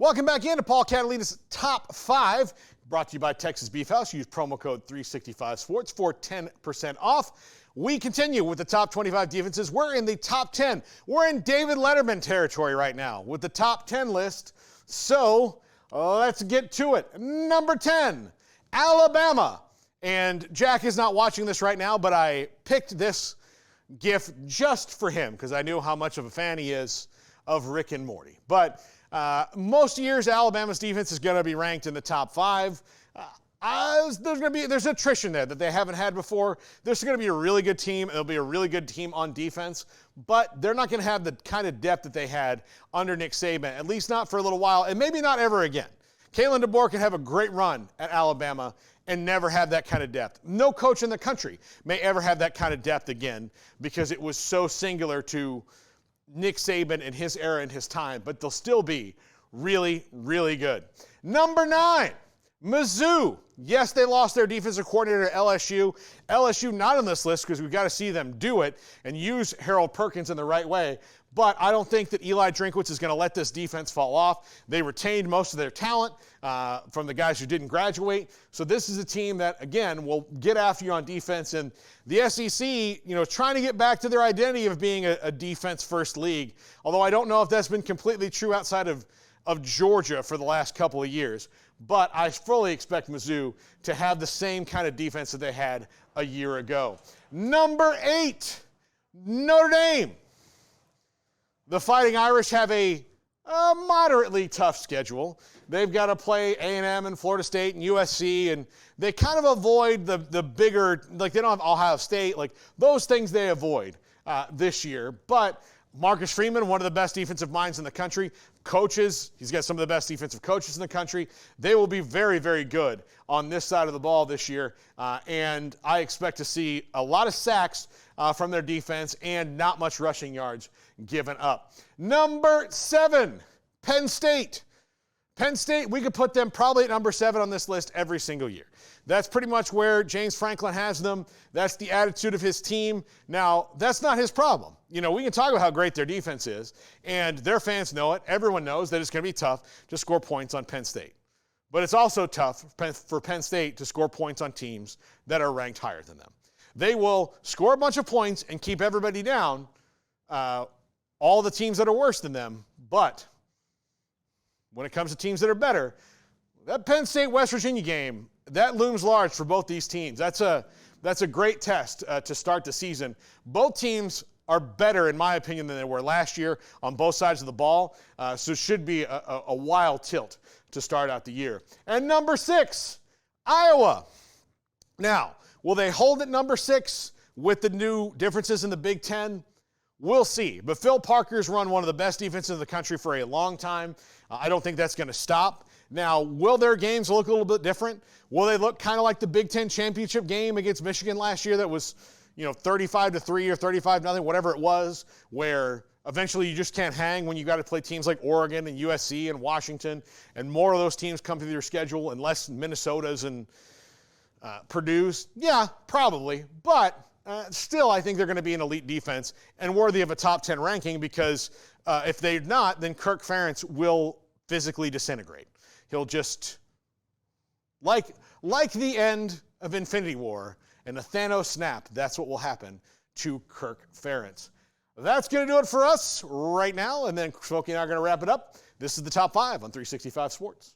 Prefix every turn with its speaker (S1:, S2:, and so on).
S1: Welcome back into Paul Catalina's Top 5, brought to you by Texas Beef House. Use promo code 365sports for 10% off. We continue with the top 25 defenses. We're in the top 10. We're in David Letterman territory right now with the top 10 list. So let's get to it. Number 10, Alabama. And Jack is not watching this right now, but I picked this GIF just for him because I knew how much of a fan he is of Rick and Morty. But most years, Alabama's defense is going to be ranked in the top 5. There's attrition there that they haven't had before. There's going to be a really good team. It'll be a really good team on defense, but they're not going to have the kind of depth that they had under Nick Saban, at least not for a little while, and maybe not ever again. Kalen DeBoer can have a great run at Alabama and never have that kind of depth. No coach in the country may ever have that kind of depth again because it was so singular to Nick Saban in his era and his time, but they'll still be really, really good. Number 9, Mizzou. Yes, they lost their defensive coordinator at LSU. LSU not on this list because we've got to see them do it and use Harold Perkins in the right way. But I don't think that Eli Drinkwitz is going to let this defense fall off. They retained most of their talent from the guys who didn't graduate. So this is a team that, again, will get after you on defense. And the SEC, trying to get back to their identity of being a defense-first league, although I don't know if that's been completely true outside of Georgia for the last couple of years. But I fully expect Mizzou to have the same kind of defense that they had a year ago. Number 8, Notre Dame. The Fighting Irish have a moderately tough schedule. They've got to play A&M and Florida State and USC, and they kind of avoid the bigger, like they don't have Ohio State, like those things they avoid this year. But Marcus Freeman, one of the best defensive minds in the country. Coaches, he's got some of the best defensive coaches in the country. They will be very, very good on this side of the ball this year. And I expect to see a lot of sacks from their defense and not much rushing yards given up. Number 7, Penn State. Penn State, we could put them probably at number 7 on this list every single year. That's pretty much where James Franklin has them. That's the attitude of his team. Now, that's not his problem. We can talk about how great their defense is, and their fans know it. Everyone knows that it's going to be tough to score points on Penn State. But it's also tough for Penn State to score points on teams that are ranked higher than them. They will score a bunch of points and keep everybody down, all the teams that are worse than them, but when it comes to teams that are better, that Penn State-West Virginia game, that looms large for both these teams. That's a great test to start the season. Both teams are better, in my opinion, than they were last year on both sides of the ball, so it should be a wild tilt to start out the year. And number 6, Iowa. Now, will they hold at number 6 with the new differences in the Big Ten? We'll see. But Phil Parker's run one of the best defenses in the country for a long time. I don't think that's going to stop. Now, will their games look a little bit different? Will they look kind of like the Big Ten championship game against Michigan last year that was, 35-3 or 35-0, whatever it was, where eventually you just can't hang when you got to play teams like Oregon and USC and Washington, and more of those teams come through your schedule and less Minnesota's and Purdue's? Yeah, probably. But still, I think they're going to be an elite defense and worthy of a top 10 ranking because if they're not, then Kirk Ferentz will physically disintegrate. He'll just, like the end of Infinity War and the Thanos snap, that's what will happen to Kirk Ferentz. That's going to do it for us right now, and then Smokey and I are going to wrap it up. This is the Top 5 on 365 Sports.